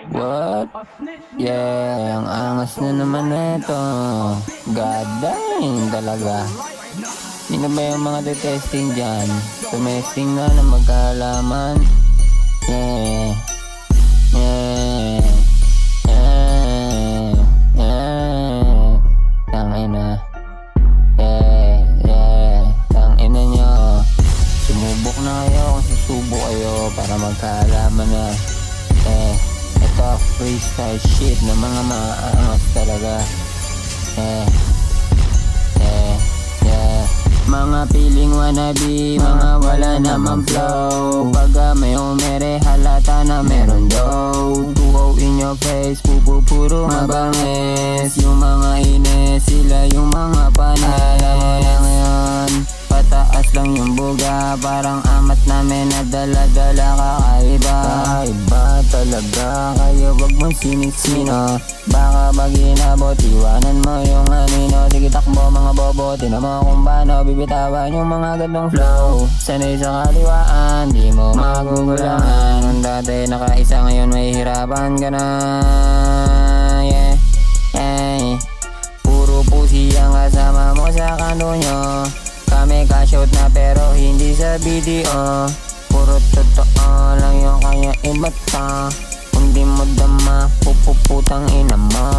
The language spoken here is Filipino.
What? Yeah, ang angas na naman nito. God damn talaga. Sino ba yung mga testing dyan? Tumesting na ng magkaalaman. Yeah. Yeah. Yeah. Yeah. Tangina. Yeah. Yeah. Tangina nyo. Sumubok na kayo kung susubok kayo para magkaalaman na. Ito freestyle shit na mga maangas talaga. Mga piling wannabe, mga wala namang flow. Pagka may umere, halata na meron daw. Tuwaw in your face, puro mabangis. Yung mga ines, sila yung mga panis. Alam mo na ngayon, pataas lang yung buga. Parang amat namin na dala-dala kakaiba. Kakaiba talaga, kayo wag mong sinisino. Baka pag inabot, iwanan mo yung anino. Sige takbo mga bobo, tinan mo kung paano bibitawan yung mga gandong flow. Sanay sa kaliwaan, di mo magugulangan. Nung dati nakaisa, ngayon may hirapan ka na. Yeah, yeah. Puro pusi ang kasama mo sa kanto-nyo. Kami ka-shoot na pero hindi sa video. Puro totoo lang yung kaya ibata. Kung di mo dama, pupuputang ina mo.